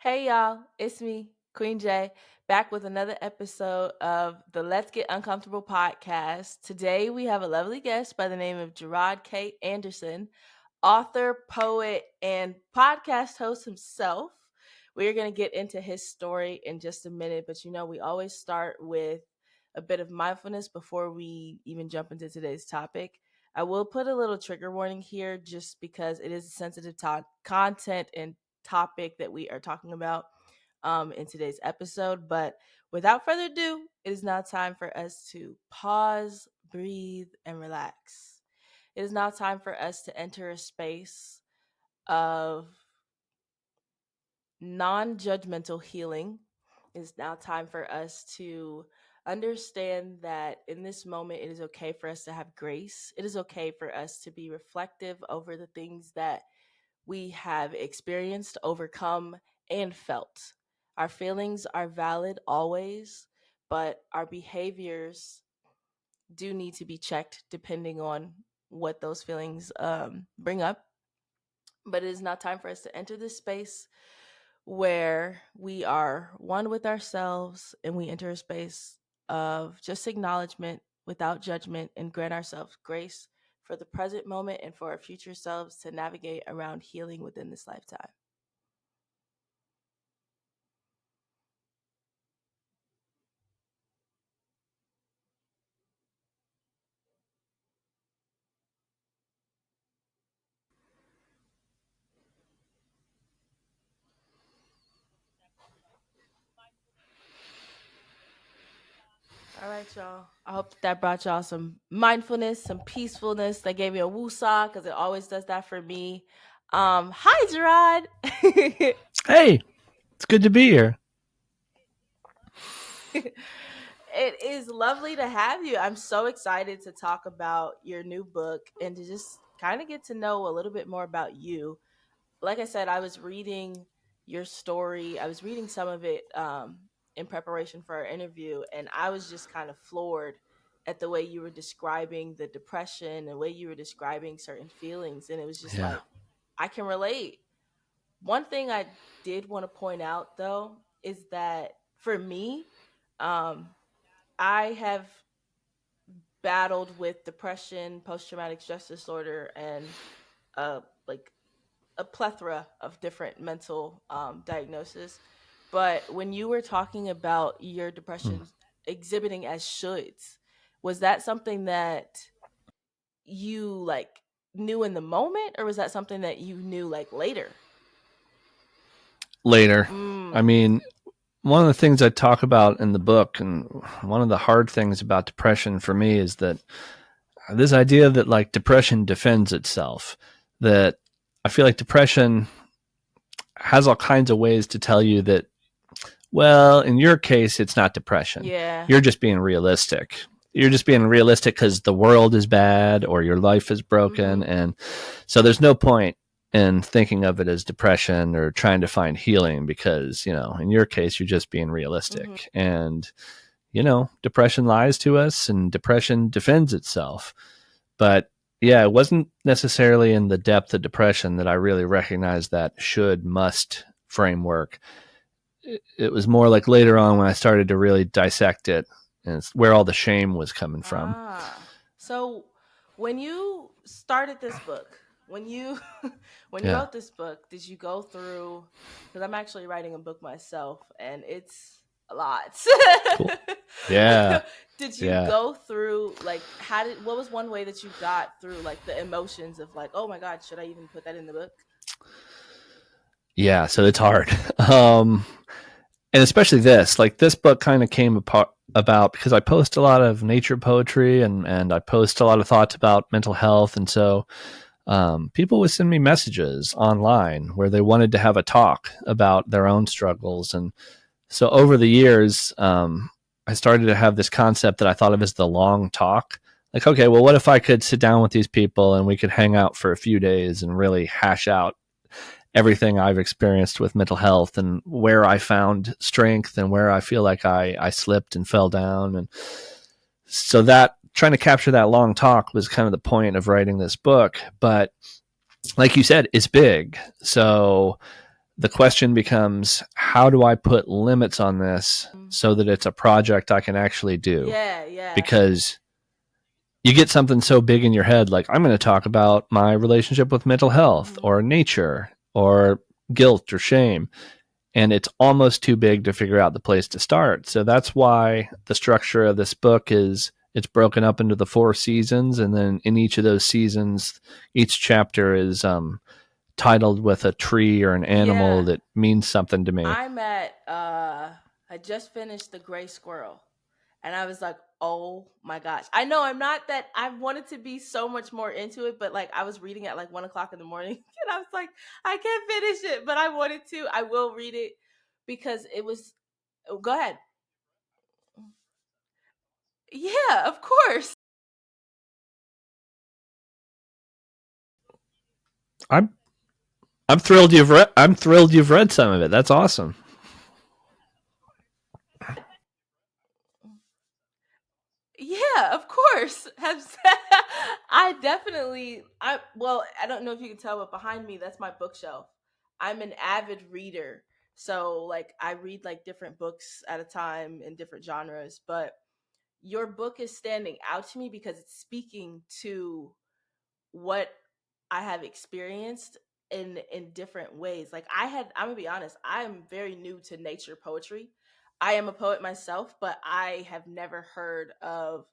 Hey y'all, it's me, Queen J, back with another episode of the Let's Get Uncomfortable podcast. Today we have a lovely guest by the name of Jarod K Anderson, author, poet, and podcast host himself. We're going to get into his story in just a minute, but we always start with a bit of mindfulness before we even jump into today's topic. I will put a little trigger warning here just because it is a sensitive content and topic that we are talking about in today's episode. But without further ado, it is now time for us to pause, breathe, and relax. It is now time for us to enter a space of non judgmental healing. It is now time for us to understand that in this moment, it is okay for us to have grace. It is okay for us to be reflective over the things that we have experienced, overcome, and felt. Our feelings are valid always, but our behaviors do need to be checked depending on what those feelings bring up. But it is now time for us to enter this space where we are one with ourselves and we enter a space of just acknowledgement without judgment and grant ourselves grace for the present moment and for our future selves to navigate around healing within this lifetime. All right, y'all. I hope that brought y'all some mindfulness, some peacefulness. That gave me a woosah because it always does that for me. Hi, Jerrod. Hey, it's good to be here. It is lovely to have you. I'm so excited to talk about your new book and to just kind of get to know a little bit more about you. Like I said, I was reading your story. I was reading some of it in preparation for our interview, and I was just kind of floored at the way you were describing the depression and the way you were describing certain feelings. And it was just Yeah. like, I can relate. One thing I did want to point out, though, is that for me, um, I have battled with depression, post traumatic stress disorder, and like a plethora of different mental diagnoses. But when you were talking about your Hmm. depression exhibiting as shoulds, was that something that you like knew in the moment, or was that something that you knew like later? Later. I Mm, mean, one of the things I talk about in the book, and one of the hard things about depression for me is that this idea that like depression defends itself, that I feel like depression has all kinds of ways to tell you that, well, in your case, it's not depression. yeah. You're just being realistic. You're just being realistic because the world is bad or your life is broken. Mm-hmm. And so there's no point in thinking of it as depression or trying to find healing because, in your case, you're just being Mm-hmm. realistic. And, depression lies to us and depression defends itself. But yeah, it wasn't necessarily in the depth of depression that I really recognized that should, must framework. It was more like later on when I started to really dissect it and it's where all the shame was coming from. Ah. So when you started this book, when you when you Yeah. wrote this book, did you go through, because I'm actually writing a book myself and it's a lot. Cool. Yeah. Did you Yeah. go through like what was one way that you got through like the emotions of like, oh my God, should I even put that in the book? Yeah. So it's hard. Um, and especially this book kind of came apart about because I post a lot of nature poetry and I post a lot of thoughts about mental health. And so people would send me messages online where they wanted to have a talk about their own struggles. And so over the years, I started to have this concept that I thought of as the long talk. Like, okay, well, what if I could sit down with these people and we could hang out for a few days and really hash out everything I've experienced with mental health and where I found strength and where I feel like I slipped and fell down. And so that trying to capture that long talk was kind of the point of writing this book. But like you said, it's big. So the question becomes, how do I put limits on this so that it's a project I can actually do? Yeah, yeah. Because you get something so big in your head, like, I'm going to talk about my relationship with mental health Mhm. or nature or guilt or shame, and it's almost too big to figure out the place to start. So that's why the structure of this book is, it's broken up into the 4 seasons, and then in each of those seasons, each chapter is titled with a tree or an animal Yeah. that means something to me. I'm at I just finished The Gray Squirrel, and I was like, "Oh my gosh." I know I'm not that I wanted to be so much more into it, but like I was reading at like 1 o'clock in the morning and I was like, "I can't finish it," but I wanted to. I will read it because it was oh, go ahead. Yeah, of course. I'm I'm thrilled you've read some of it. That's awesome. Yeah, of course. I definitely I well, I don't know if you can tell, but behind me that's my bookshelf. I'm an avid reader. So like I read like different books at a time in different genres, but your book is standing out to me because it's speaking to what I have experienced in different ways. Like I'm gonna be honest, I am very new to nature poetry. I am a poet myself, but I have never heard of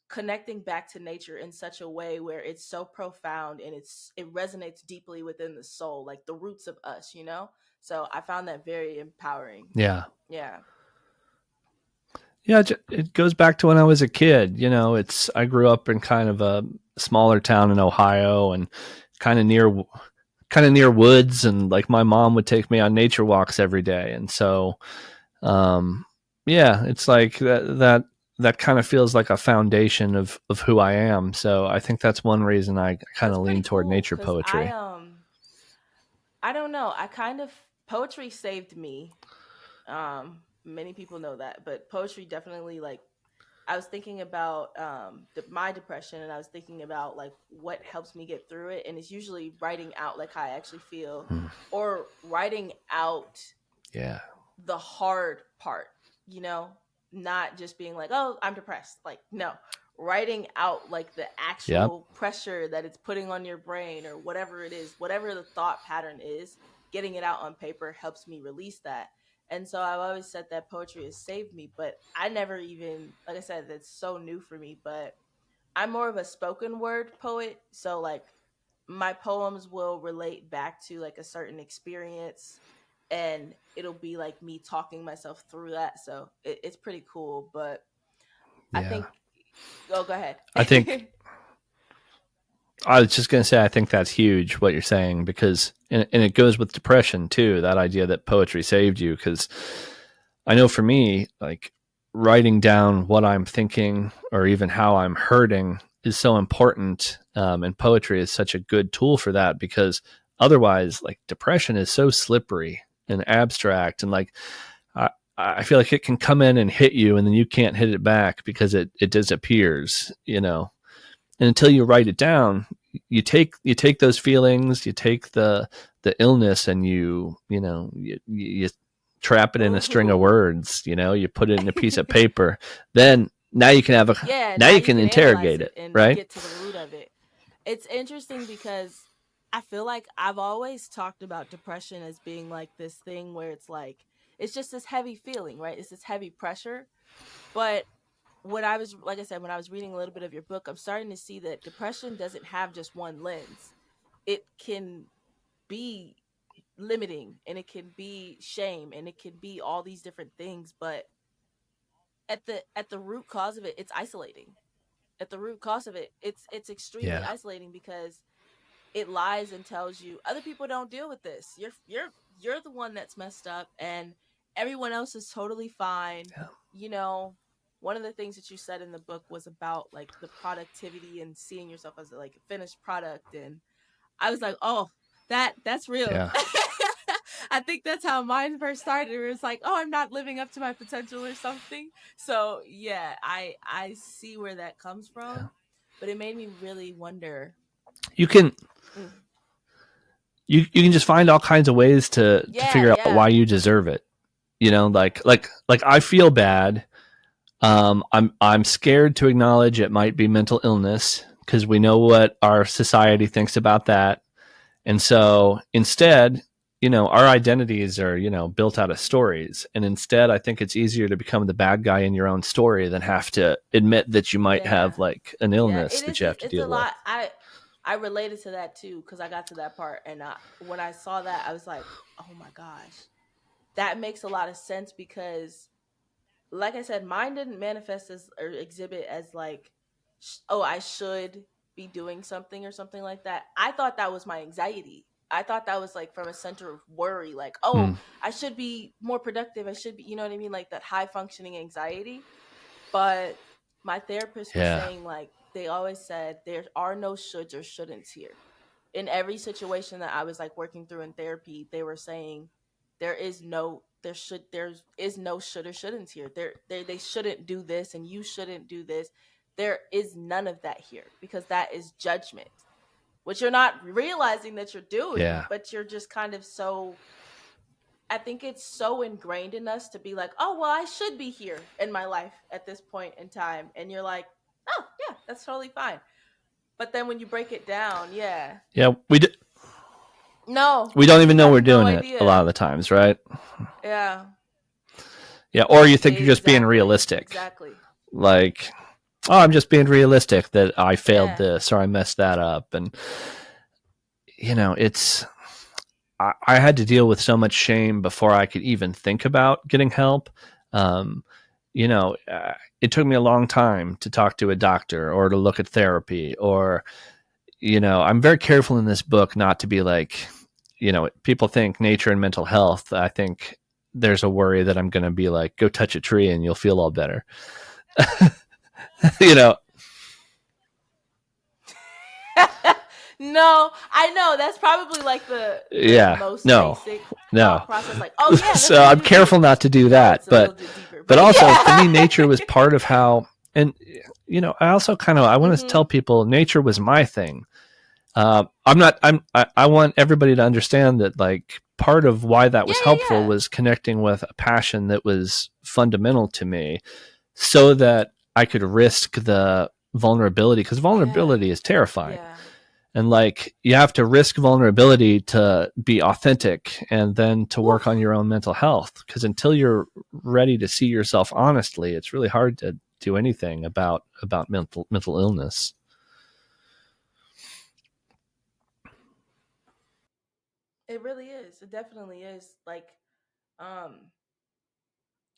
connecting back to nature in such a way where it's so profound and it resonates deeply within the soul, like the roots of us, you know? So I found that very empowering. Yeah. Yeah. Yeah, it goes back to when I was a kid. You know, it's I grew up in kind of a smaller town in Ohio, and kind of near kind of near woods, and like my mom would take me on nature walks every day. And so um yeah, it's like that kind of feels like a foundation of who I am. So I think that's one reason I kind That's of pretty lean toward cool nature cuz I poetry. I don't know, I kind of poetry saved me. Many people know that, but poetry definitely like I was thinking about my depression, and I was thinking about like what helps me get through it, and it's usually writing out like how I actually feel, Hmm. or writing out Yeah. the hard part, you know, not just being like, "Oh, I'm depressed." Like, no, writing out like the Yep. actual pressure that it's putting on your brain or whatever it is, whatever the thought pattern is, getting it out on paper helps me release that. And so I've always said that poetry has saved me, but I never even, like I said, that's so new for me, but I'm more of a spoken word poet. So like my poems will relate back to like a certain experience, and it'll be like me talking myself through that. So it's pretty cool. But I Yeah. think, oh, go ahead. I think I was just going to say, I think that's huge what you're saying, because, and it goes with depression too, that idea that poetry saved you. Because I know for me, like, writing down what I'm thinking or even how I'm hurting is so important. And poetry is such a good tool for that, because otherwise, like, depression is so slippery and abstract. And like, I, I feel like it can come in and hit you, and then you can't hit it back because it disappears, you know. And until you write it down, you take those feelings, you take the illness, and you trap it in a string of Ooh. words. You know, you put it in a piece of paper. Then now you can have a Yeah, now now you you can can analyze interrogate it it, and right? get to the root of it. It's interesting because I feel like I've always talked about depression as being like this thing where it's like, it's just this heavy feeling, right? It's this heavy pressure. But when I was, like I said, when I was reading a little bit of your book, I'm starting to see that depression doesn't have just one lens. It can be limiting, and it can be shame, and it can be all these different things, but at the root cause of it, it's isolating. At the root cause of it, it's extremely Yeah, isolating because it lies and tells you other people don't deal with this. You're the one that's messed up, and everyone else is totally fine. yeah, You know, one of the things that you said in the book was about like the productivity and seeing yourself as like a finished product, and I was like, "Oh, that's real." yeah, I think that's how mine first started. It was like, "Oh, I'm not living up to my potential or something." So, yeah, I see where that comes yeah. from, but it made me really wonder. You can Mm, you can just find all kinds of ways to Yeah, figure out why yeah, you deserve it. You know, like I feel bad. I'm scared to acknowledge it might be mental illness because we know what our society thinks about that. And so instead, our identities are, built out of stories. And instead, I think it's easier to become the bad guy in your own story than have to admit that you might yeah, have like an yeah. illness It that is. you have to It's a deal with. lot. I related to that too because I got to that part, and when I saw that, I was like, oh my gosh, that makes a lot of sense because, like I said, mine didn't manifest as or exhibit as like, oh, I should be doing something or something like that. I thought that was my anxiety. I thought that was like from a center of worry, like, oh, Mm, I should be more productive. I should be, you know what I mean? Like that high functioning anxiety. But my therapist was yeah. saying, like, they always said there are no shoulds or shouldn'ts here. In every situation that I was like working through in therapy, they were saying there is no should or shouldn't here. They shouldn't do this and you shouldn't do this. There is none of that here because that is judgment, which you're not realizing that you're doing, Yeah. but you're just kind of so. I think it's so ingrained in us to be like, oh, well, I should be here in my life at this point in time. And you're like, oh, yeah, that's totally fine. But then when you break it down, yeah, Yeah. no, We don't you even know we're have no doing it a lot idea. of the times, right? Yeah, Yeah. Or you think you're just being exactly, realistic. exactly. Like, oh, I'm just being realistic that I failed Yeah. this or I messed that up. And, it's, I had to deal with so much shame before I could even think about getting help. Um, it took me a long time to talk to a doctor or to look at therapy or, I'm very careful in this book not to be like, people think nature and mental health. I think there's a worry that I'm going to be like, go touch a tree and you'll feel all better. you know, No, I know that's probably like the yeah, most no, basic no. thought process. Like, oh yeah, So listen, I'm careful not to do no, that, it's a little bit deeper, but but also for me, yeah. nature was part of how, and I also I want to tell Mhm. people nature was my thing. I'm not. I want everybody to understand that like part of why that Yeah, was yeah, helpful yeah. was connecting with a passion that was fundamental to me, so that I could risk the vulnerability because Yeah. vulnerability is terrifying. Yeah. And like you have to risk vulnerability to be authentic and then to Whew. work on your own mental health because until you're ready to see yourself honestly, it's really hard to do anything about mental illness. It really is. It definitely is. Like, um,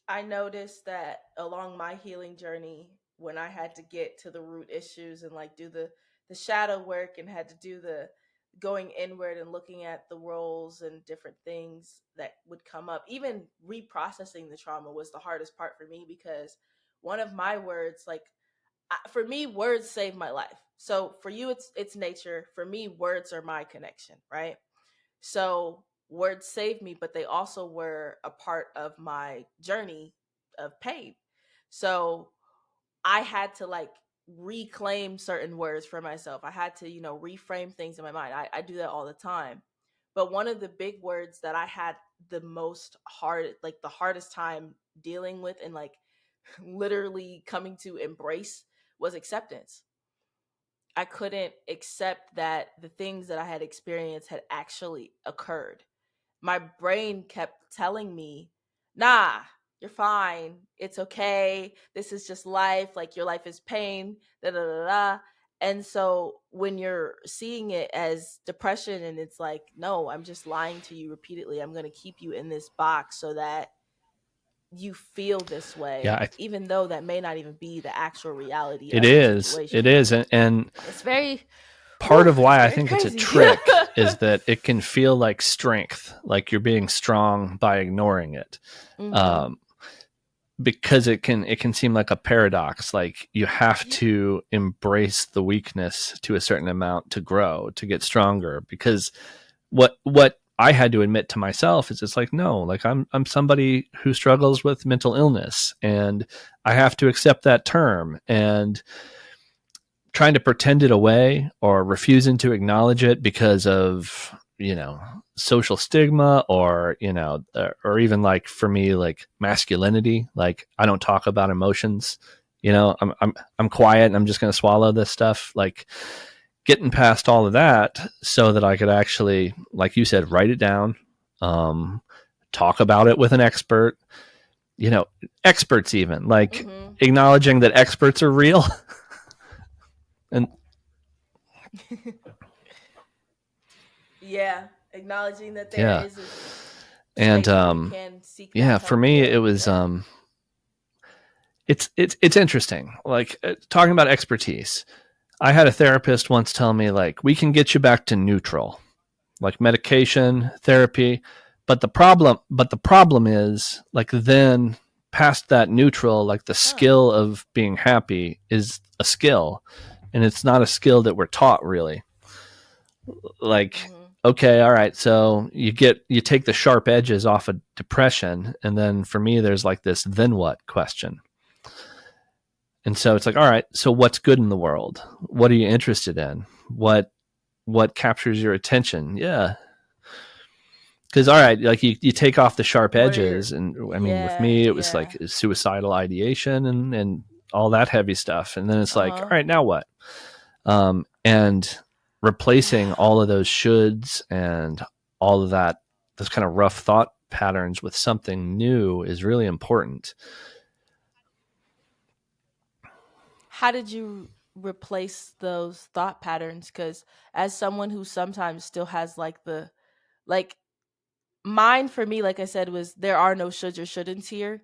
I noticed that along my healing journey, when I had to get to the root issues and like do the shadow work and had to do the going inward and looking at the roles and different things that would come up, even reprocessing the trauma was the hardest part for me because one of my words, like for me, words save my life. So for you, it's nature. For me, words are my connection, right? So words saved me, but they also were a part of my journey of pain. So I had to like reclaim certain words for myself. I had to, reframe things in my mind. I do that all the time. But one of the big words that I had the most hard, like the hardest time dealing with and like literally coming to embrace was acceptance. I couldn't accept that the things that I had experienced had actually occurred. My brain kept telling me, nah, you're fine. It's okay. This is just life. Like your life is pain. Da da da da. And so when you're seeing it as depression and it's like, no, I'm just lying to you repeatedly. I'm going to keep you in this box so that you feel this Yeah, way, even though that may not even be the actual reality it of the is. It situation. is, and It's very, part whew, of it's why I very think it's a crazy. trick is that it can feel like strength, like you're being strong by ignoring it. hmm Um, because it can seem like a paradox, like you have Yeah. to embrace the weakness to a certain amount to grow, to get stronger. Because what I had to admit to myself is it's like, no, like I'm somebody who struggles with mental illness and I have to accept that term. And trying to pretend it away or refusing to acknowledge it because of you know, social stigma, or, you know, or even like for me, like masculinity. Like I don't talk about emotions. You know, I'm quiet and I'm just going to swallow this stuff. Like getting past all of that so that I could actually, like you said, write it down, um, talk about it with an expert, you know, experts even, like Mm-hmm. acknowledging that experts are real. And Yeah, acknowledging that there yeah. is a And space where you can seek yeah, that for help. me it Yeah, was yeah. it's interesting. Like talking about expertise. I had a therapist once tell me like we can get you back to neutral, like medication, therapy, but the problem is like then past that neutral, like the Huh. skill of being happy is a skill, and it's not a skill that we're taught really. Like Mm-hmm. okay, all right, so you take the sharp edges off of depression, and then for me there's like this then what question. And so it's like, all right, so what's good in the world? What are you interested in? What captures your attention? Yeah, because all right, like you take off the sharp What are your? edges, and I mean with Yeah, me it was yeah. like suicidal ideation and all that heavy stuff, and then it's Uh like, huh. all right, now what? And replacing all of those shoulds and all of that, those kind of rough thought patterns with something new is really important. How did you replace those thought patterns? Because as someone who sometimes still has like the like mine for me, like I said, was there are no shoulds or shouldn'ts here.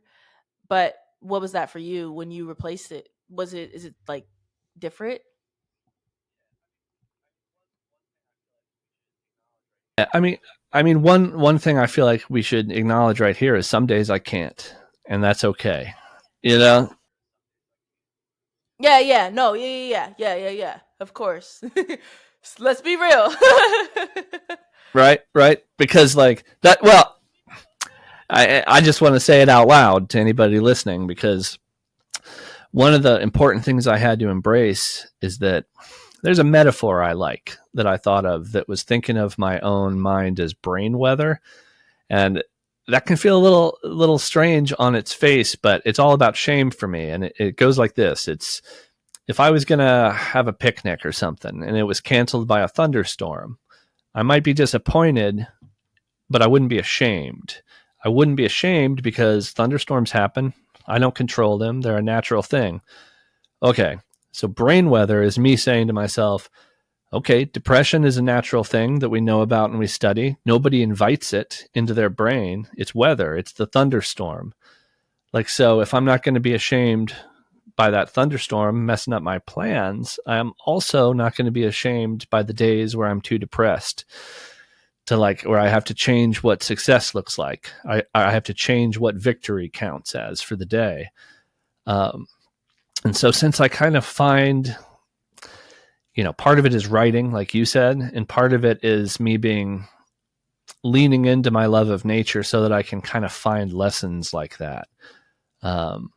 But what was that for you when you replaced it? Was it is it like different? I mean, one thing I feel like we should acknowledge right here is some days I can't, and that's okay. You know, Yeah, yeah, no, yeah, yeah, yeah, yeah, yeah, yeah. Of course. Let's be real. right, right, because like that. Well, I just want to say it out loud to anybody listening because one of the important things I had to embrace is that there's a metaphor I like that I thought of that was thinking of my own mind as brain weather, and that can feel a little strange on its face, but it's all about shame for me, and it goes like this. It's if I was going to have a picnic or something and it was canceled by a thunderstorm, I might be disappointed, but I wouldn't be ashamed. I wouldn't be ashamed because thunderstorms happen. I don't control them. They're a natural thing. Okay. So brain weather is me saying to myself, okay, depression is a natural thing that we know about and we study. Nobody invites it into their brain. It's weather, it's the thunderstorm. Like, so if I'm not going to be ashamed by that thunderstorm messing up my plans, I'm also not going to be ashamed by the days where I'm too depressed to like, where I have to change what success looks like. I have to change what victory counts as for the day. Um, and so since I kind of find, you know, part of it is writing, like you said, and part of it is me being leaning into my love of nature so that I can kind of find lessons like that. Um,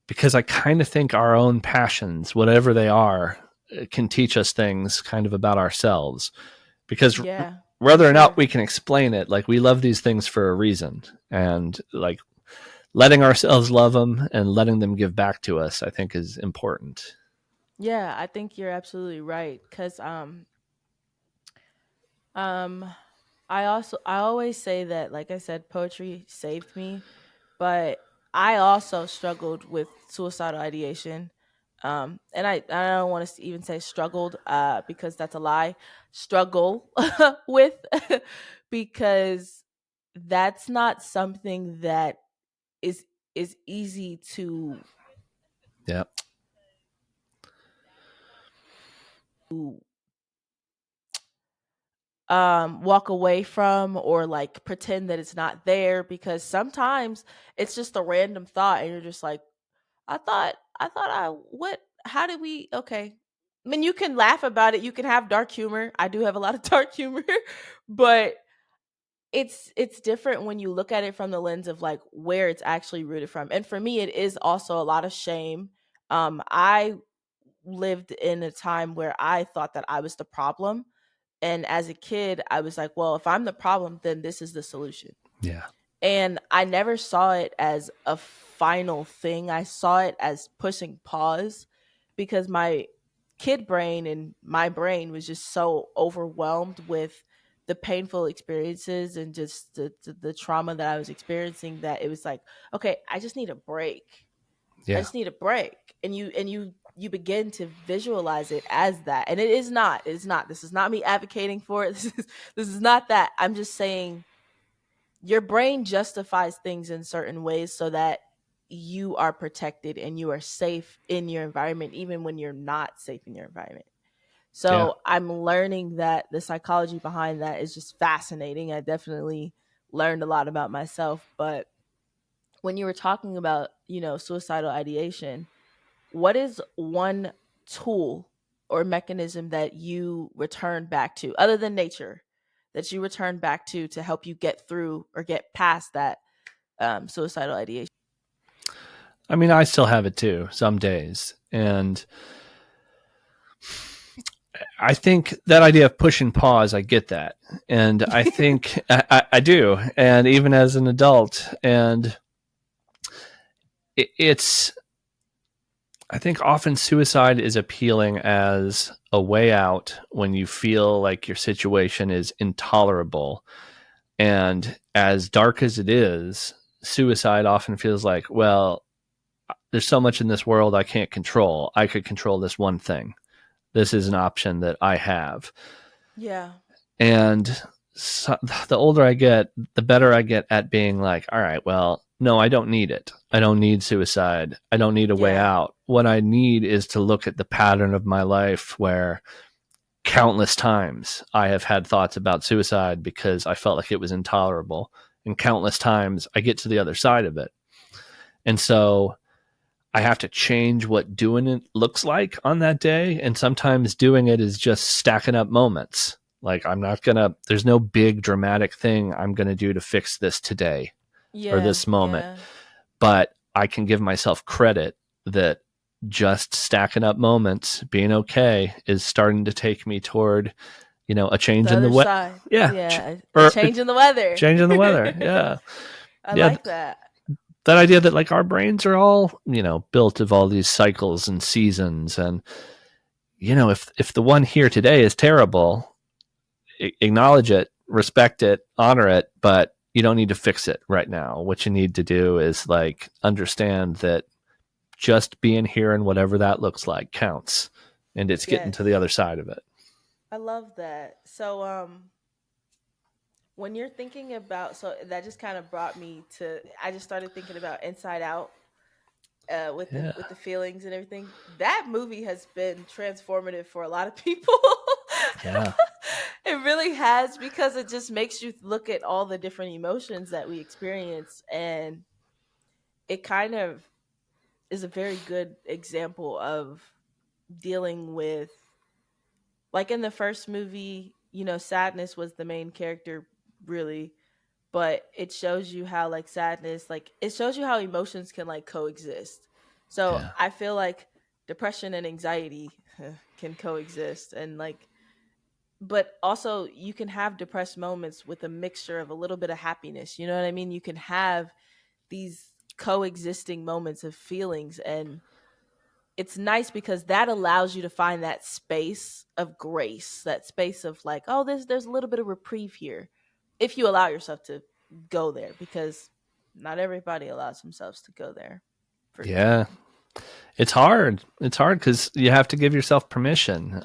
because I kind of think our own passions, whatever they are, can teach us things kind of about ourselves. Because Yeah, for whether or not sure. we can explain it, like we love these things for a reason, and like letting ourselves love them and letting them give back to us, I think is important. Yeah, I think you're absolutely right. Cause um I always say that, like I said, poetry saved me, but I also struggled with suicidal ideation. And I don't want to even say struggled, because that's a lie. Struggle with because that's not something that is is easy to Yeah. walk away from, or like pretend that it's not there, because sometimes it's just a random thought and you're just like, I thought I what how did we okay. I mean, you can laugh about it, you can have dark humor. I do have a lot of dark humor, but it's different when you look at it from the lens of like where it's actually rooted from. And for me, it is also a lot of shame. I lived in a time where I thought that I was the problem, And as a kid, I was like, well, if I'm the problem, then this is the solution. Yeah. And I never saw it as a final thing. I saw it as pushing pause because my kid brain and my brain was just so overwhelmed with the painful experiences and just the trauma that I was experiencing, that it was like, okay, I just need a break. I Yeah. just need a break. And you begin to visualize it as that. And it is not. It is not. This is not me advocating for it. This is not that. I'm just saying your brain justifies things in certain ways so that you are protected and you are safe in your environment even when you're not safe in your environment. Yeah. So I'm learning that the psychology behind that is just fascinating. I definitely learned a lot about myself. But when you were talking about, suicidal ideation, what is one tool or mechanism that you return back to, other than nature, that you return back to help you get through or get past that suicidal ideation? I mean, I still have it too, some days. And I think that idea of push and pause, I get that. And I think I do. And even as an adult, and it's, I think often suicide is appealing as a way out when you feel like your situation is intolerable. And as dark as it is, suicide often feels like, well, there's so much in this world I can't control. I could control this one thing. This is an option that I have. Yeah. And so, the older I get, the better I get at being like, all right, well, no, I don't need it. I don't need suicide. I don't need a way Yeah. out. What I need is to look at the pattern of my life where countless times I have had thoughts about suicide because I felt like it was intolerable. And countless times I get to the other side of it. And so I have to change what doing it looks like on that day. And sometimes doing it is just stacking up moments. Like, I'm not going to, there's no big dramatic thing I'm going to do to fix this today or Yeah. this moment. Yeah. But I can give myself credit that just stacking up moments, being okay, is starting to take me toward, a change The in the other weather. side. Yeah. Yeah. A Or a change in the weather. change in the weather. Yeah. I Yeah. like that. That idea that like our brains are all, built of all these cycles and seasons. And, if the one here today is terrible, acknowledge it, respect it, honor it, but you don't need to fix it right now. What you need to do is like understand that just being here and whatever that looks like counts. And it's getting to the Yes. other side of it. I love that. So when you're thinking about, so that just kind of brought me to, I just started thinking about Inside Out, with the Yeah. with the feelings and everything. That movie has been transformative for a lot of people. Yeah. It really has, because it just makes you look at all the different emotions that we experience, and it kind of is a very good example of dealing with, like in the first movie, sadness was the main character, really, but it shows you how, like, sadness, like, it shows you how emotions can, like, coexist. So Yeah. I feel like depression and anxiety can coexist, and like, but also you can have depressed moments with a mixture of a little bit of happiness. You know what I mean? You can have these coexisting moments of feelings, and it's nice because that allows you to find that space of grace, that space of like, oh, there's a little bit of reprieve here, if you allow yourself to go there, because not everybody allows themselves to go there for Yeah. example. It's hard. It's hard because you have to give yourself permission.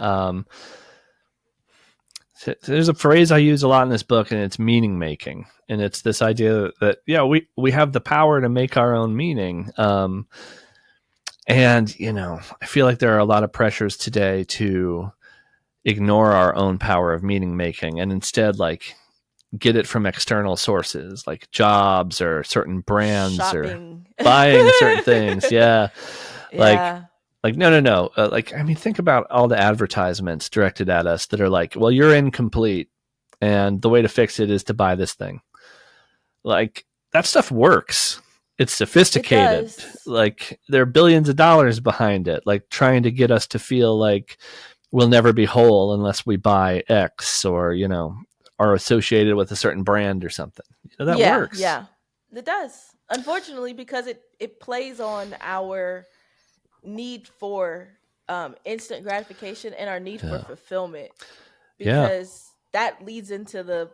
So there's a phrase I use a lot in this book, and it's meaning making. And it's this idea that, yeah, we have the power to make our own meaning. And, I feel like there are a lot of pressures today to ignore our own power of meaning making and instead, like, get it from external sources like jobs or certain brands or Shopping. buying certain things. Yeah. Like, Yeah. no, no, no. Like, I mean, think about all the advertisements directed at us that are like, well, you're incomplete. And the way to fix it is to buy this thing. Like, that stuff works. It's It sophisticated. does. Like, there are billions of dollars behind it, like trying to get us to feel like we'll never be whole unless we buy X, or, are associated with a certain brand or something. That Yeah, works. yeah. It does. Unfortunately, because it plays on our need for instant gratification and our need for Yeah. fulfillment, Yeah. because that leads into the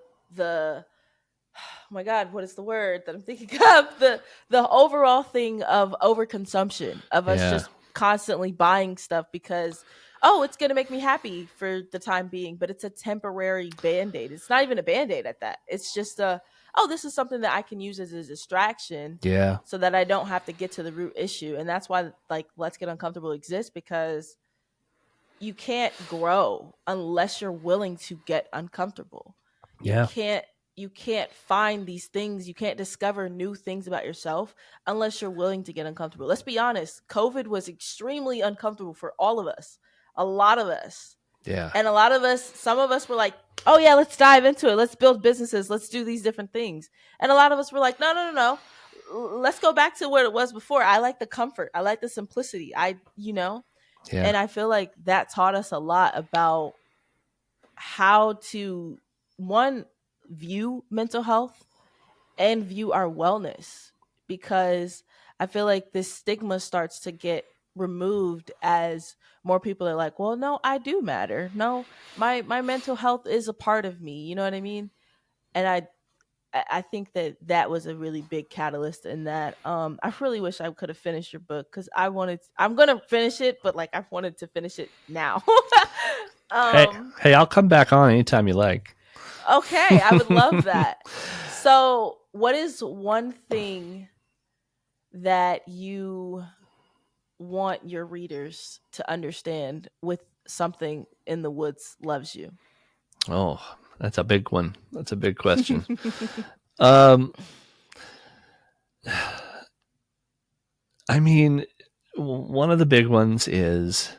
oh my god, what is the word that I'm thinking of? The overall thing of overconsumption, of us Yeah. just constantly buying stuff because, oh, it's gonna make me happy for the time being, but it's a temporary band-aid. It's not even a band-aid at that. It's just a, oh, this is something that I can use as a distraction Yeah. so that I don't have to get to the root issue. And that's why like Let's Get Uncomfortable exists, because you can't grow unless you're willing to get uncomfortable. You Yeah. can't you can't find these things, you can't discover new things about yourself unless you're willing to get uncomfortable. Let's be honest, COVID was extremely uncomfortable for all of us. A lot of us. Yeah. And a lot of us, some of us were like, "Oh yeah, let's dive into it. Let's build businesses. Let's do these different things." And a lot of us were like, "No, no, no, no. Let's go back to what it was before. I like the comfort. I like the simplicity. Yeah. And I feel like that taught us a lot about how to, one, view mental health and view our wellness, because I feel like this stigma starts to get removed as more people are like, well, no, I do matter. No, my mental health is a part of me. You know what I mean? And I think that that was a really big catalyst in that. I really wish I could have finished your book, because I'm gonna finish it, but like I wanted to finish it now. Hey, um, hey, I'll come back on anytime you like. okay, I would love that. So, what is one thing that you want your readers to understand with Something in the Woods Loves You? Oh, that's a big one. That's a big question. Um, I mean, one of the big ones is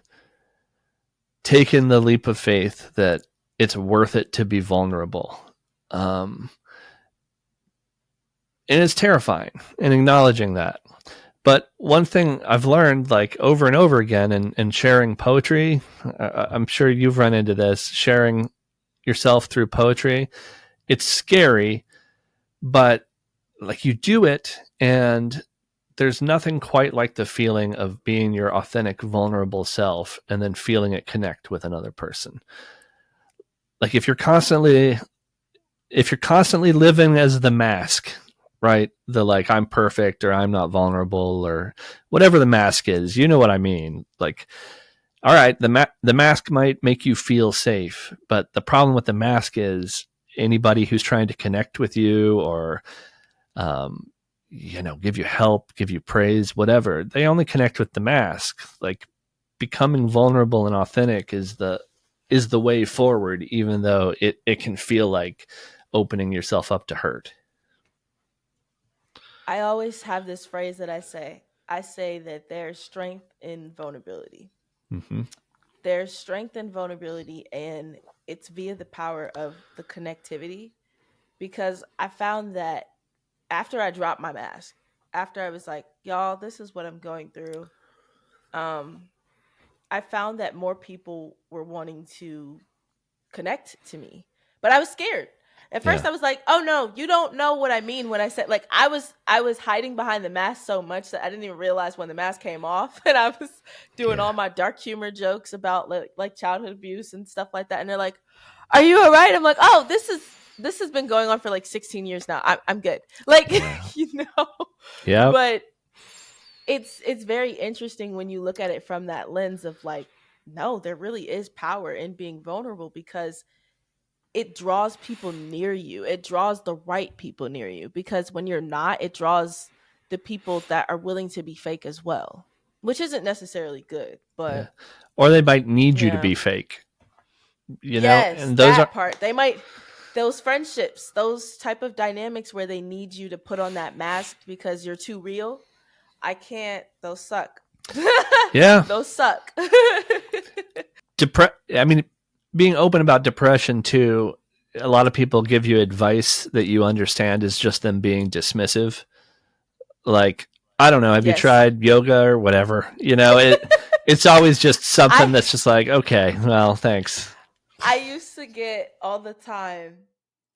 taking the leap of faith that it's worth it to be vulnerable. Um, and it's terrifying, and acknowledging that. But one thing I've learned, like over and over again, in sharing poetry, I'm sure you've run into this, sharing yourself through poetry. It's scary, but like you do it, and there's nothing quite like the feeling of being your authentic, vulnerable self and then feeling it connect with another person. Like if you're constantly living as the mask, right? The like I'm perfect or I'm not vulnerable or whatever the mask is, you know what I mean? Like, all right, the mask might make you feel safe, but the problem with the mask is anybody who's trying to connect with you or um, give you help, give you praise, whatever, they only connect with the mask. Like becoming vulnerable and authentic is the way forward, even though it can feel like opening yourself up to hurt. I always have this phrase that I say. I say that there's strength in vulnerability. Mm-hmm. There's strength in vulnerability, and it's via the power of the connectivity. Because I found that after I dropped my mask, after I was like, y'all, this is what I'm going through, um, I found that more people were wanting to connect to me. But I was scared. At first Yeah. I was like, "Oh no, you don't know what I mean when I said," like I was hiding behind the mask so much that I didn't even realize when the mask came off, and I was doing Yeah. all my dark humor jokes about like childhood abuse and stuff like that, and they're like, "Are you all right?" I'm like, "Oh, this has been going on for like 16 years now. I'm good." Like, Yeah. you know. Yep. But it's very interesting when you look at it from that lens of like, no, there really is power in being vulnerable, because it draws people near you. It draws the right people near you, because when you're not, it draws the people that are willing to be fake as well, which isn't necessarily good, Yeah. but Or they might need you to yeah. be fake, Yes, and those are, that part. They might, those friendships, those type of dynamics where they need you to put on that mask because you're too real. I can't. Those suck. yeah. Those suck. I mean, being open about depression too, a lot of people give you advice that you understand is just them being dismissive. Like, I don't know, have you Yes. tried yoga or whatever? It's always just something I that's just like, okay, well, thanks. I used to get all the time,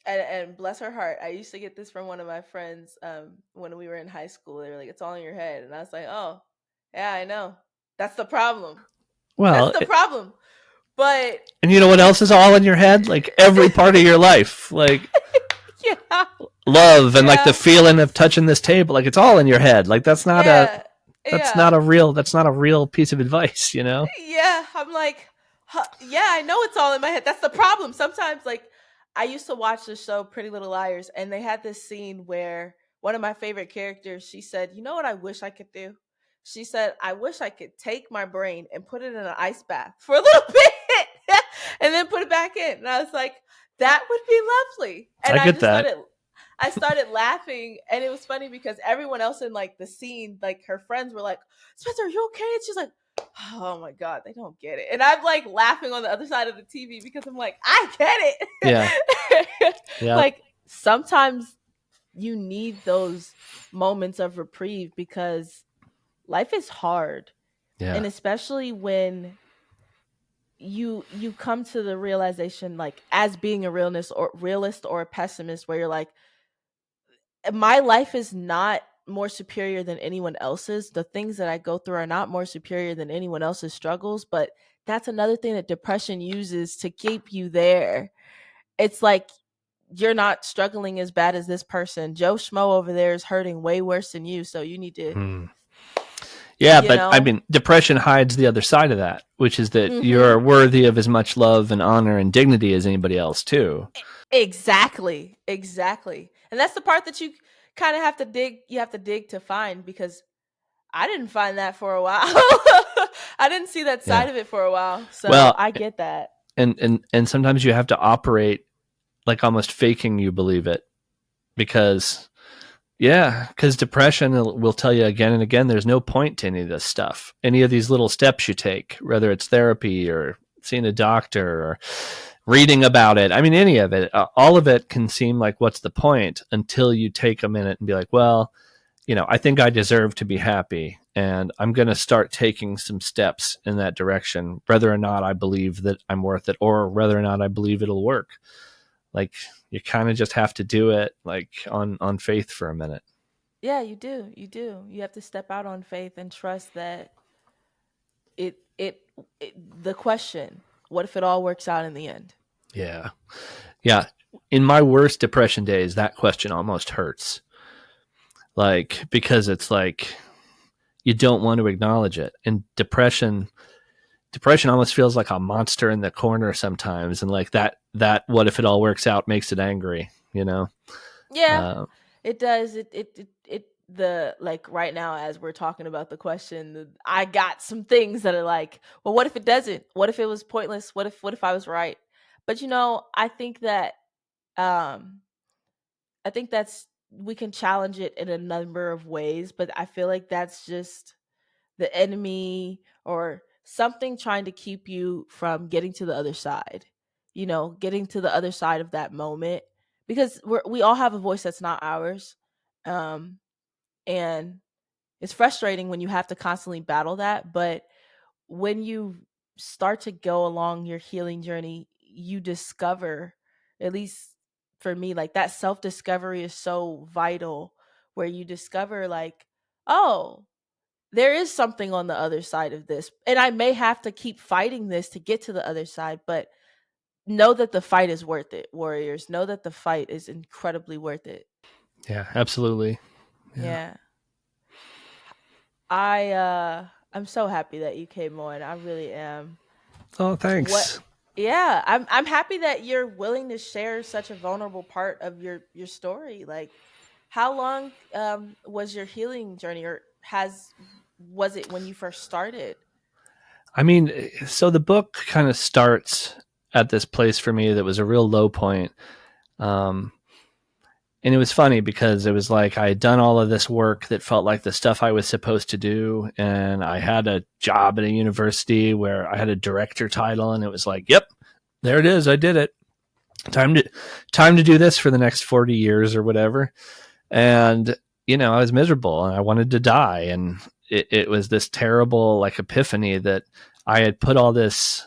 and bless her heart, I used to get this from one of my friends when we were in high school. They were like, "It's all in your head," and I was like, "Oh, yeah, I know. That's the problem. That's Well, the problem." But and you know what else is all in your head? Like every part of your life, like yeah, love and like the yeah, feeling of touching this table. Like it's all in your head. Like yeah, that's not yeah. a real piece of advice, you know? Yeah, I'm like, huh, yeah, I know it's all in my head. That's the problem. Sometimes, like, I used to watch the show Pretty Little Liars, and they had this scene where one of my favorite characters, she said, "You know what I wish I could do?" She said, "I wish I could take my brain and put it in an ice bath for a little bit and then put it back in." And I was like, that would be lovely. And I get that. I started laughing, and it was funny because everyone else in like the scene, like her friends were like, "Spencer, are you okay?" And she's like, "Oh my god, they don't get it." And I'm like laughing on the other side of the TV because I'm like, I get Yeah. it. Yeah. Like sometimes you need those moments of reprieve because life is hard. Yeah. And especially when you come to the realization, like as being a realist or a pessimist, where you're like, my life is not more superior than anyone else's. The things that I go through are not more superior than anyone else's struggles. But that's another thing that depression uses to keep you there. It's like, you're not struggling as bad as this person. Joe Schmo over there is hurting way worse than you. So you need to, Hmm. Yeah, you but I know, mean, depression hides the other side of that, which is that mm-hmm. you're worthy of as much love and honor and dignity as anybody else, too. Exactly. Exactly. And that's the part that you kind of have to dig. You have to dig to find, because I didn't find that for a while. I didn't see that Yeah. side of it for a while. So Well, I get that. and sometimes you have to operate like almost faking you believe it because yeah, because depression will tell you again and again there's no point to any of this stuff. Any of these little steps you take, whether it's therapy or seeing a doctor or reading about it. I mean, any of it, all of it can seem like what's the point until you take a minute and be like, well, I think I deserve to be happy. And I'm going to start taking some steps in that direction, whether or not I believe that I'm worth it or whether or not I believe it'll work. Like you kind of just have to do it like on faith for a minute. Yeah, you do. You do. You have to step out on faith and trust that it, it, the question, what if it all works out in the end? Yeah. Yeah. In my worst depression days, that question almost hurts. Like, because it's like you don't want to acknowledge it. And depression almost feels like a monster in the corner sometimes. And like that, what if it all works out makes it angry, you know? Yeah, Uh, it does. The like right now, as we're talking about the question, I got some things that are like, well, what if it doesn't? What if it was pointless? What if I was right? But I think that um I think that's we can challenge it in a number of ways, but I feel like that's just the enemy or something trying to keep you from getting to the other side. Getting to the other side of that moment, because we all have a voice that's not ours. Um and it's frustrating when you have to constantly battle that, but when you start to go along your healing journey, you discover, at least for me, like that self discovery is so vital, where you discover, like, oh, there is something on the other side of this. And I may have to keep fighting this to get to the other side, but know that the fight is worth it, warriors. Know that the fight is incredibly worth it. yeah, absolutely. Yeah. Yeah. I'm so happy that you came on. I really am. Oh, What thanks. Yeah, I'm happy that you're willing to share such a vulnerable part of your story. Like, how long was your healing journey, or has was it when you first started? I mean, so the book kind of starts at this place for me that was a real low point. Um, and it was funny because it was like I had done all of this work that felt like the stuff I was supposed to do. And I had a job at a university where I had a director title, and it was like, yep, there it is. I did it. Time to time to do this for the next 40 years or whatever. And I was miserable and I wanted to die. And it was this terrible like epiphany that I had put all this,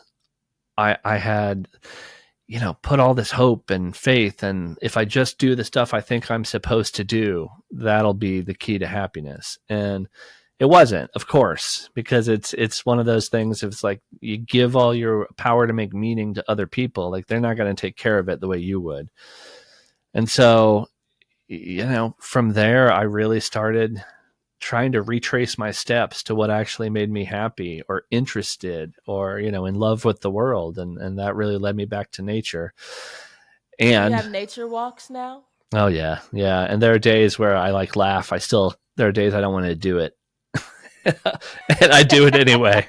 I had, put all this hope and faith. And if I just do the stuff I think I'm supposed to do, that'll be the key to happiness. And it wasn't, of course, because it's one of those things. If it's like you give all your power to make meaning to other people, like they're not going to take care of it the way you would. And so, from there, I really started trying to retrace my steps to what actually made me happy or interested or, in love with the world. And that really led me back to nature. Do you And have nature walks now? oh yeah. Yeah. And there are days where I like laugh. There are days I don't want to do it. And I do it anyway,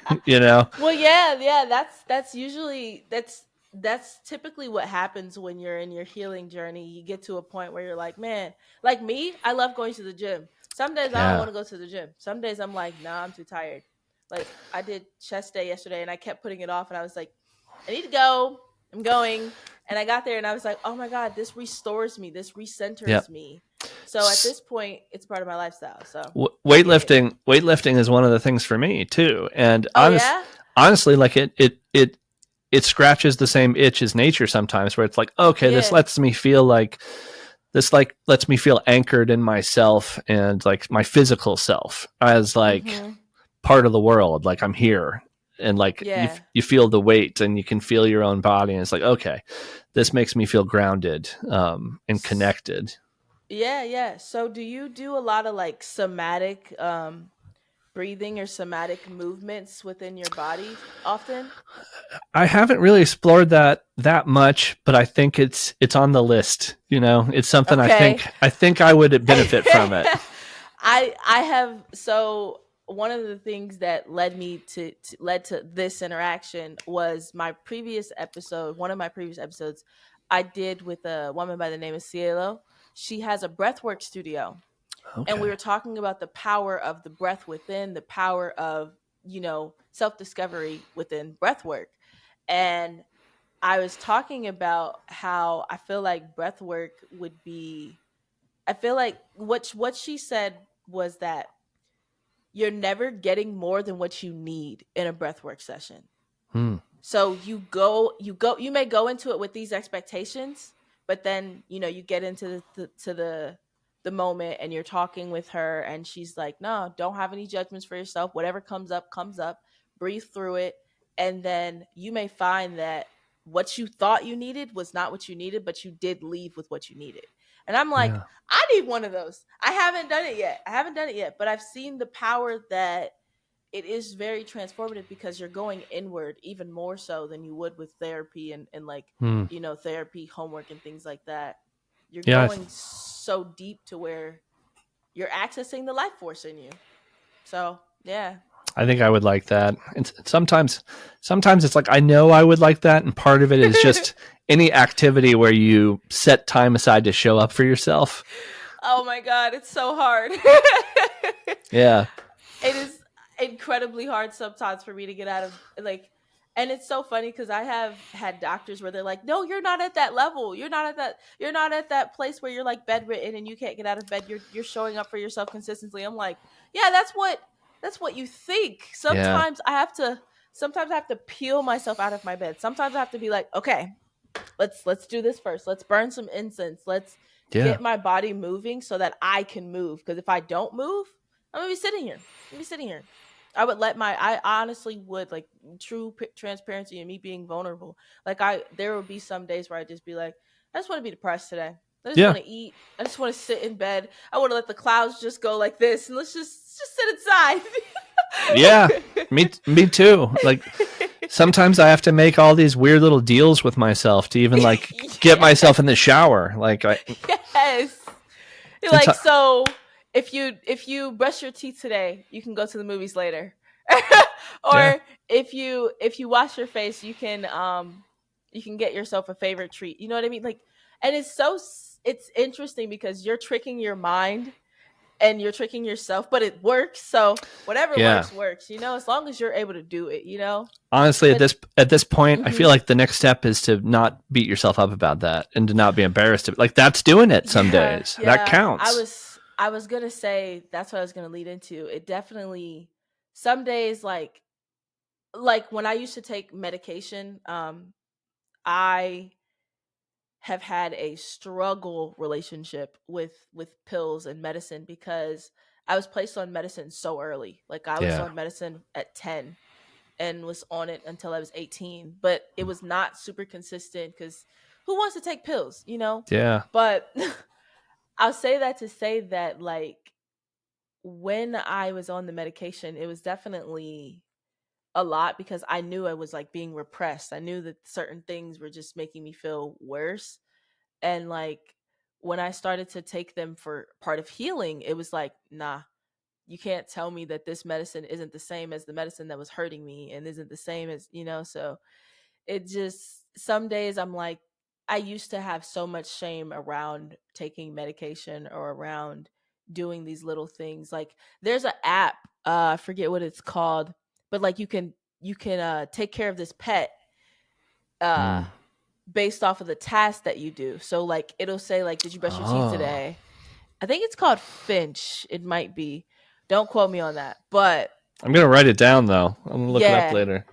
Well, yeah, yeah. That's usually that's typically what happens when you're in your healing journey. You get to a point where you're like, man, like me, I love going to the gym. Some days I don't Yeah. want to go to the gym. Some days I'm like, nah, I'm too tired. Like I did chest day yesterday, and I kept putting it off, and I was like, I need to go. I'm going, and I got there, and I was like, oh my god, this restores me. This Yeah. recenters me. So at this point, it's part of my lifestyle. So I get it. Weightlifting is one of the things for me too. And Oh yeah, honestly, like it scratches the same itch as nature sometimes, where it's like, okay, yeah. this like lets me feel anchored in myself and like my physical self as like Mm-hmm. part of the world. Like I'm here, and like Yeah. you feel the weight and you can feel your own body, and it's like, okay, this makes me feel grounded, and connected. Yeah, yeah. So do you do a lot of like somatic breathing or somatic movements within your body often? I haven't really explored that much, but I think it's on the list. It's something Okay. I think I would benefit from it. I have, so one of the things that led me led to this interaction was my previous episode, one of my previous episodes I did with a woman by the name of Cielo. She has a breathwork studio, and we Okay. were talking about the power of the breath within, the power of self-discovery within breath work. And I was talking about how I feel like breath work would be, I feel like what she said was that you're never getting more than what you need in a breathwork session. Hmm. So you may go into it with these expectations, but then you get into the moment, and you're talking with her, and she's like, no, don't have any judgments for yourself. Whatever comes up, breathe through it. And then you may find that what you thought you needed was not what you needed, but you did leave with what you needed. And I'm like, Yeah. I need one of those. I haven't done it yet, but I've seen the power that it is very transformative, because you're going inward even more so than you would with therapy and like, Hmm. therapy homework and things like that. You're Yeah. going so deep to where you're accessing the life force in you. So yeah. I think I would like that. And sometimes it's like I know I would like that, and part of it is just any activity where you set time aside to show up for yourself. Oh my god, it's so hard. Yeah. It is incredibly hard sometimes for me to get out of, like, and it's so funny because I have had doctors where they're like, no, you're not at that level, you're not at that place where you're like bedridden and you can't get out of bed, you're showing up for yourself consistently. I'm like, yeah, that's what you think. Yeah. Sometimes I have to peel myself out of my bed. Sometimes I have to be like, okay, let's do this first. Let's burn some incense. Let's Yeah. get my body moving so that I can move. Because if I don't move, I'm gonna be sitting here. I'm gonna be sitting here. I honestly would, like, true transparency and me being vulnerable. Like, there would be some days where I just be like, I just want to be depressed today. I just Yeah. want to eat. I just want to sit in bed. I want to let the clouds just go like this, and let's just sit inside. Yeah. Me too. Like sometimes I have to make all these weird little deals with myself to even like get myself in the shower. Like Yes. You're it's like, so if you brush your teeth today, you can go to the movies later. yeah. Or if you wash your face, you can get yourself a favorite treat. You know what I mean? Like, and it's interesting because you're tricking your mind and you're tricking yourself, but it works. So whatever Yeah. works, as long as you're able to do it. Honestly, But at this point, I mhm. feel like the next step is to not beat yourself up about that and to not be embarrassed of it. Like that's doing it some Yeah, days. That yeah. I counts. was I was gonna say that's what I was gonna lead into. It definitely some days like when I used to take medication, I have had a struggle relationship with pills and medicine because I was placed on medicine so early. Like I was Yeah. on medicine at 10 and was on it until I was 18, but it was not super consistent cuz who wants to take pills, you know? Yeah. But I'll say that to say that like when I was on the medication, it was definitely a lot because I knew I was like being repressed. I knew that certain things were just making me feel worse. And like when I started to take them for part of healing, it was like, nah, you can't tell me that this medicine isn't the same as the medicine that was hurting me and isn't the same as, so it just some days I'm like I used to have so much shame around taking medication or around doing these little things. Like there's an app, I forget what it's called, but like you can take care of this pet uh Mm. based off of the task that you do. So like it'll say like did you brush your teeth Oh, today? I think it's called Finch. It might be. Don't quote me on that. But I'm gonna write it down though. I'm gonna look it up yeah, later.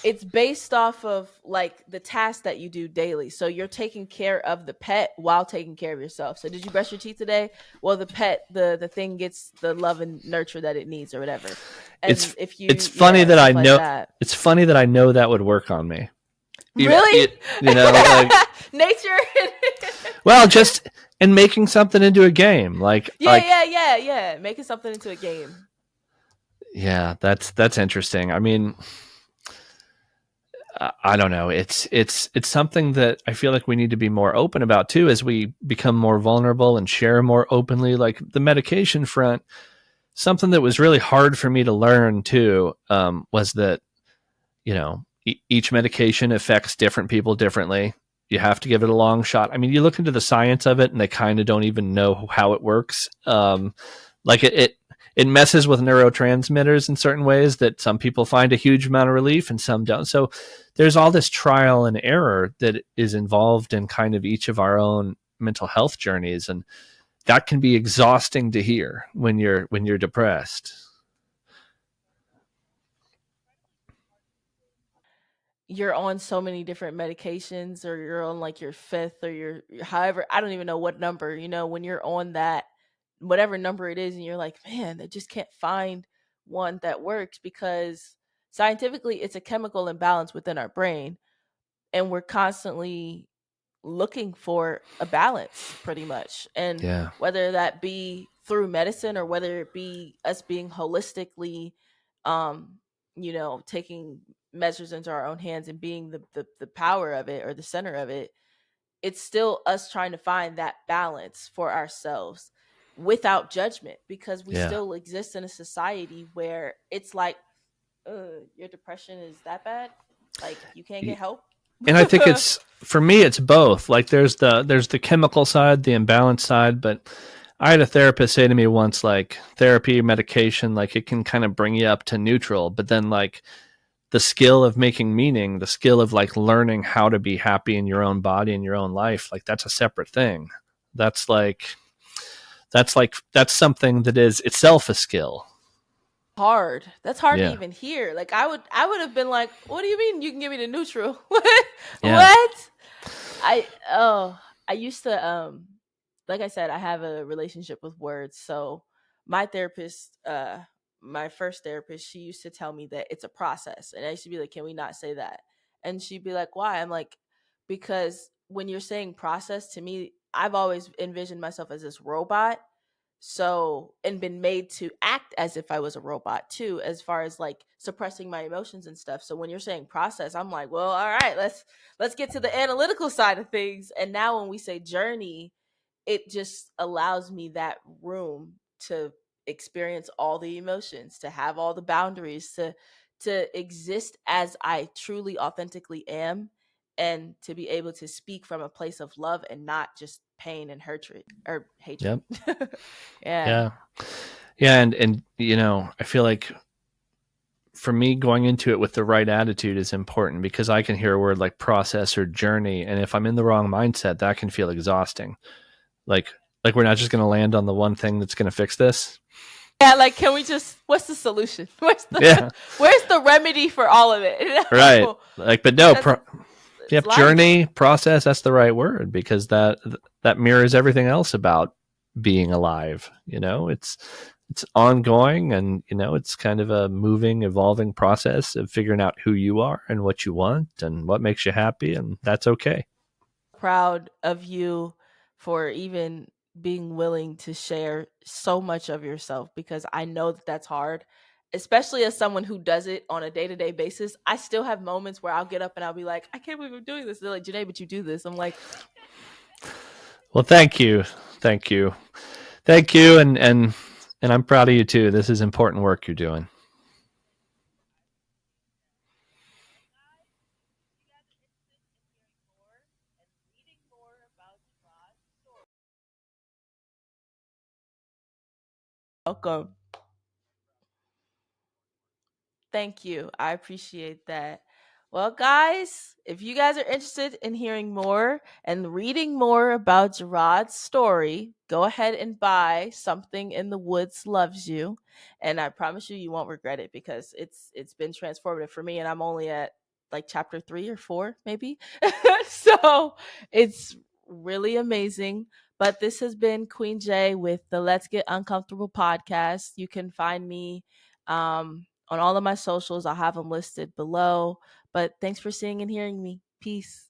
it's based off of like the task that you do daily. So you're taking care of the pet while taking care of yourself. So did you brush your teeth today? Well, the pet, the thing gets the love and nurture that it needs or whatever. And It's if it's you, funny yeah, that I stuff like know. that. It's funny that I know that would work on me. Even Really? it, like, Nature. well, just in making something into a game, like Yeah, yeah, yeah, yeah. Making something into a game. yeah, that's interesting. I mean, I don't know. It's something that I feel like we need to be more open about too, as we become more vulnerable and share more openly. Like the medication front, something that was really hard for me to learn too, was that each medication affects different people differently. You have to give it a long shot. I mean, you look into the science of it, and they kind of don't even know how it works. Like it messes with neurotransmitters in certain ways that some people find a huge amount of relief and some don't. So there's all this trial and error that is involved in kind of each of our own mental health journeys, and that can be exhausting to hear when you're depressed. You're on so many different medications or you're on like your fifth or however, I don't even know what number, when you're on that whatever number it is and you're like, man, I just can't find one that works because scientifically it's a chemical imbalance within our brain and we're constantly looking for a balance pretty much. And Yeah. whether that be through medicine or whether it be us being holistically um taking measures into our own hands and being the power of it or the center of it, it's still us trying to find that balance for ourselves without judgment because we Yeah. still exist in a society where it's like your depression is that bad, like you can't get help. And I think it's for me it's both. Like there's the chemical side, the imbalance side, but I had a therapist say to me once, like therapy, medication, like it can kind of bring you up to neutral, but then like the skill of making meaning, the skill of like learning how to be happy in your own body and your own life, like that's a separate thing. That's like that's something that is itself a skill. Hard. That's hard to Yeah. even hear. Like I would have been like, "What do you mean you can give me the neutral?" What? Yeah. What? I used to like I said, I have a relationship with words. So my therapist, my first therapist, she used to tell me that it's a process. And I used to be like, "Can we not say that?" And she'd be like, "Why?" I'm like, "Because when you're saying process to me, I've always envisioned myself as this robot, so and been made to act as if I was a robot too, as far as like suppressing my emotions and stuff. So when you're saying process, I'm like, well, all right, let's get to the analytical side of things. And now when we say journey, it just allows me that room to experience all the emotions, to have all the boundaries, to exist as I truly authentically am, and to be able to speak from a place of love and not just pain and hatred or hatred. Yep. Yeah. Yeah. Yeah, and I feel like for me going into it with the right attitude is important because I can hear a word like process or journey, and if I'm in the wrong mindset, that can feel exhausting. Like Like we're not just going to land on the one thing that's going to fix this. Yeah, like can we just what's the solution? Yeah, Where's the remedy for all of it? right. Like, but no, Because it's yep, life. journey, process. That's the right word because that mirrors everything else about being alive. It's ongoing, and it's kind of a moving, evolving process of figuring out who you are and what you want and what makes you happy, and that's okay. Proud of you for even being willing to share so much of yourself because I know that that's hard, especially as someone who does it on a day to day basis. I still have moments where I'll get up and I'll be like, I can't believe I'm doing this. They're like, Janae, but you do this. I'm like, Well, thank you, thank you, and I'm proud of you too. This is important work you're doing. welcome. Thank you. I appreciate that. Well, guys, if you guys are interested in hearing more and reading more about Jarrod's story, go ahead and buy Something in the Woods Loves You. And I promise you you won't regret it because it's been transformative for me and I'm only at like chapter 3 or 4 maybe. So, it's really amazing. But this has been Queen J with the Let's Get Uncomfortable podcast. You can find me on all of my socials. I'll have them listed below. But thanks for seeing and hearing me. Peace.